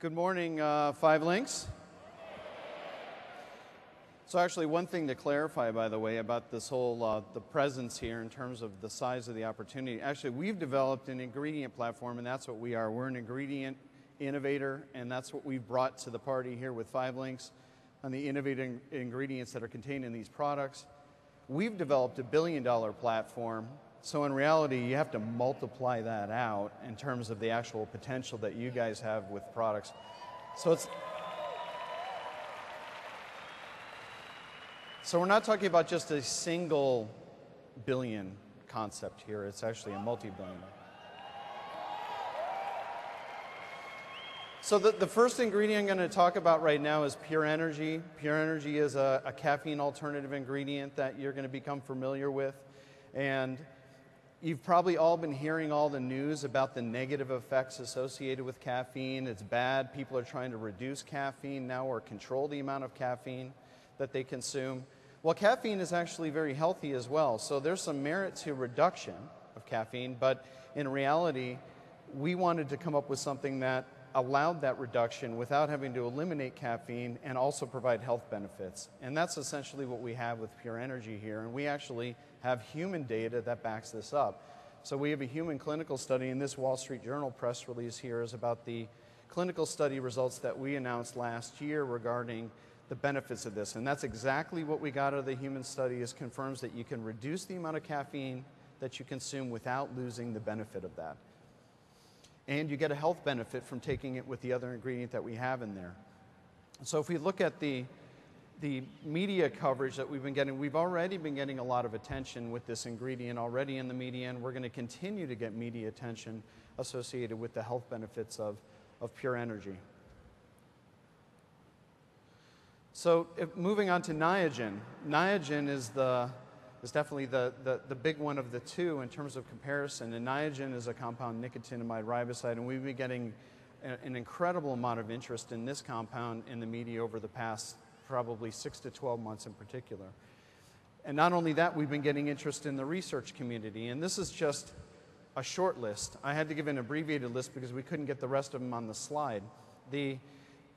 Good morning, Five Links. So actually, one thing to clarify, by the way, about this whole, the presence here in terms of the size of the opportunity. Actually, we've developed an ingredient platform, and that's what we are. We're an ingredient innovator, and that's what we've brought to the party here with Five Links on the innovative ingredients that are contained in these products. We've developed a billion-dollar platform, so in reality, you have to multiply that out in terms of the actual potential that you guys have with products. So we're not talking about just a single billion concept here. It's actually a multi-billion. So the first ingredient I'm going to talk about right now is Pure Energy. Pure Energy is a caffeine alternative ingredient that you're going to become familiar with. And you've probably all been hearing all the news about the negative effects associated with caffeine. It's bad. People are trying to reduce caffeine now or control the amount of caffeine that they consume. Well, caffeine is actually very healthy as well. So there's some merit to reduction of caffeine, but in reality, we wanted to come up with something that allowed that reduction without having to eliminate caffeine and also provide health benefits. And that's essentially what we have with Pure Energy here. And we actually have human data that backs this up. So we have a human clinical study, and this Wall Street Journal press release here is about the clinical study results that we announced last year regarding the benefits of this. And that's exactly what we got out of the human study. Is confirms that you can reduce the amount of caffeine that you consume without losing the benefit of that. And you get a health benefit from taking it with the other ingredient that we have in there. So if we look at the media coverage that we've been getting, we've already been getting a lot of attention with this ingredient already in the media, and we're going to continue to get media attention associated with the health benefits of Pure Energy. So moving on to Niagen. Niagen is definitely the big one of the two in terms of comparison. And Niagen is a compound nicotinamide riboside, and we've been getting an incredible amount of interest in this compound in the media over the past probably 6 to 12 months in particular. And not only that, we've been getting interest in the research community. And this is just a short list. I had to give an abbreviated list because we couldn't get the rest of them on the slide. The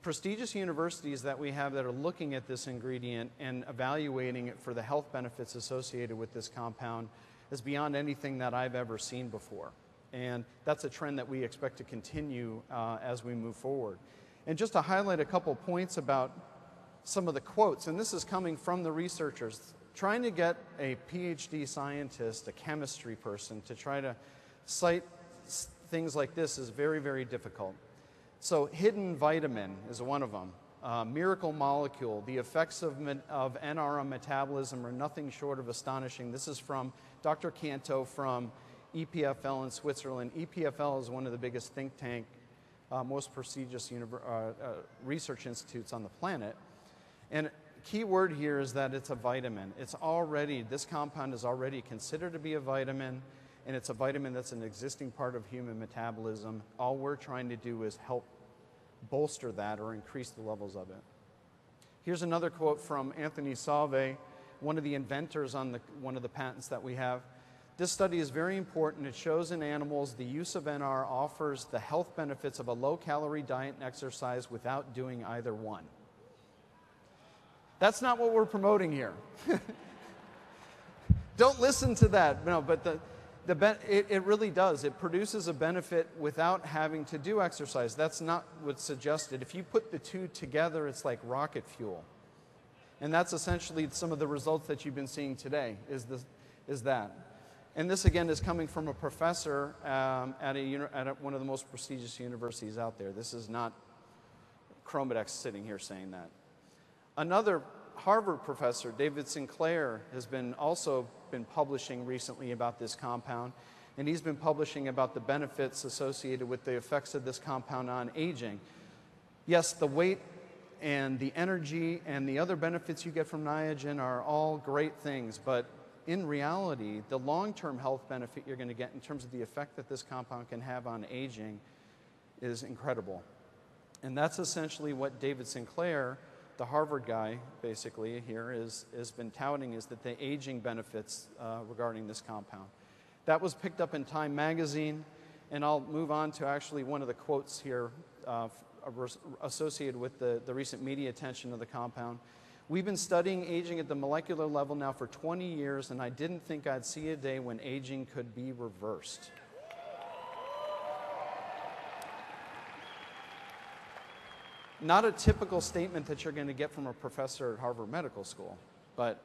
prestigious universities that we have that are looking at this ingredient and evaluating it for the health benefits associated with this compound is beyond anything that I've ever seen before. And that's a trend that we expect to continue as we move forward. And just to highlight a couple points about some of the quotes, and this is coming from the researchers, trying to get a PhD scientist, a chemistry person, to try to cite things like this is very, very difficult. So hidden vitamin is one of them. Miracle molecule, the effects of NR metabolism are nothing short of astonishing. This is from Dr. Canto from EPFL in Switzerland. EPFL is one of the biggest think tank, most prestigious research institutes on the planet. And key word here is that it's a vitamin. This compound is already considered to be a vitamin, and it's a vitamin that's an existing part of human metabolism. All we're trying to do is help bolster that or increase the levels of it. Here's another quote from Anthony Salve, one of the inventors on one of the patents that we have. This study is very important. It shows in animals the use of NR offers the health benefits of a low-calorie diet and exercise without doing either one. That's not what we're promoting here. Don't listen to that. No, but it really does. It produces a benefit without having to do exercise. That's not what's suggested. If you put the two together, it's like rocket fuel. And that's essentially some of the results that you've been seeing today, is that. And this, again, is coming from a professor at one of the most prestigious universities out there. This is not Chromadex sitting here saying that. Another Harvard professor, David Sinclair, has also been publishing recently about this compound, and he's been publishing about the benefits associated with the effects of this compound on aging. Yes, the weight and the energy and the other benefits you get from Niagen are all great things, but in reality, the long-term health benefit you're going to get in terms of the effect that this compound can have on aging is incredible. And that's essentially what David Sinclair, the Harvard guy, basically here, has been touting, is that the aging benefits regarding this compound. That was picked up in Time magazine, and I'll move on to actually one of the quotes here associated with the recent media attention of the compound. We've been studying aging at the molecular level now for 20 years, and I didn't think I'd see a day when aging could be reversed. Not a typical statement that you're going to get from a professor at Harvard Medical School, but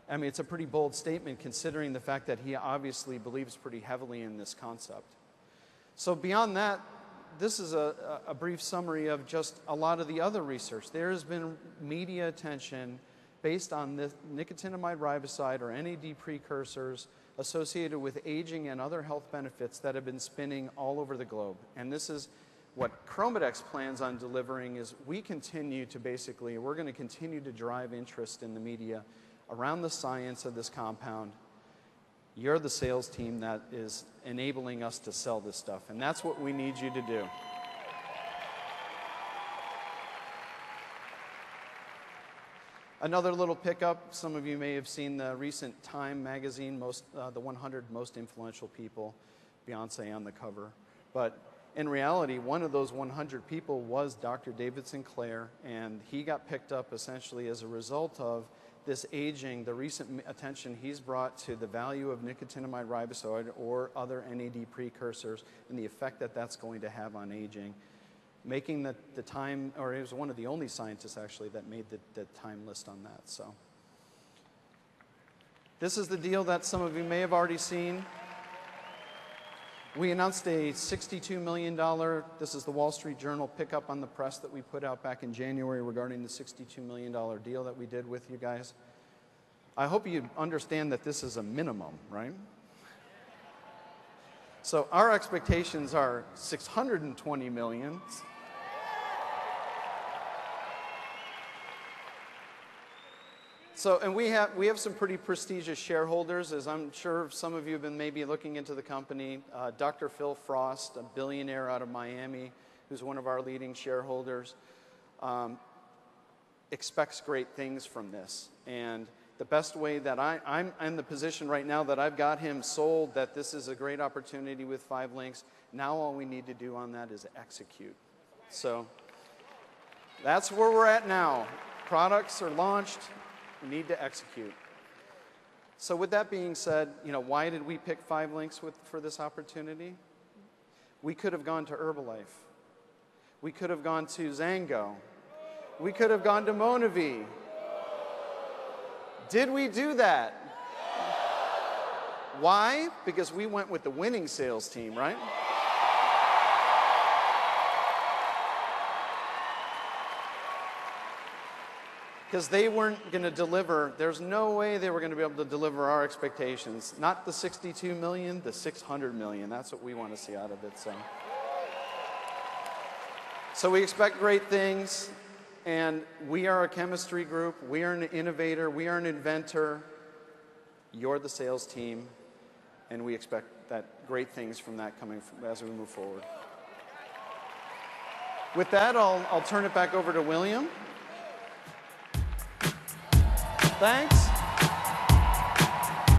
I mean, it's a pretty bold statement considering the fact that he obviously believes pretty heavily in this concept. So beyond that, this is a brief summary of just a lot of the other research. There has been media attention based on the nicotinamide riboside or NAD precursors associated with aging and other health benefits that have been spinning all over the globe. And this is what Chromadex plans on delivering is we're going to continue to drive interest in the media around the science of this compound. You're the sales team that is enabling us to sell this stuff, and that's what we need you to do. Another little pickup, some of you may have seen the recent Time magazine, the 100 most influential people, Beyonce on the cover. But in reality, one of those 100 people was Dr. David Sinclair, and he got picked up essentially as a result of this aging, the recent attention he's brought to the value of nicotinamide riboside or other NAD precursors and the effect that that's going to have on aging, making the Time, or he was one of the only scientists actually that made the Time list on that. So this is the deal that some of you may have already seen. We announced a $62 million, this is the Wall Street Journal pickup on the press that we put out back in January regarding the $62 million deal that we did with you guys. I hope you understand that this is a minimum, right? So our expectations are $620 million. So, and we have some pretty prestigious shareholders, as I'm sure some of you have been maybe looking into the company. Dr. Phil Frost, a billionaire out of Miami, who's one of our leading shareholders, expects great things from this. And the best way that I'm in the position right now that I've got him sold that this is a great opportunity with 5 Links. Now all we need to do on that is execute. So that's where we're at now. Products are launched. We need to execute. So with that being said, why did we pick 5 Links for this opportunity? We could have gone to Herbalife. We could have gone to Zango. We could have gone to Monavi. Did we do that? Why? Because we went with the winning sales team, right? Because they weren't going to deliver, there's no way they were going to be able to deliver our expectations. Not the 62 million, the 600 million. That's what we want to see out of it. So we expect great things, and we are a chemistry group. We are an innovator. We are an inventor. You're the sales team, and we expect great things from that coming as we move forward. With that, I'll turn it back over to William. Thanks.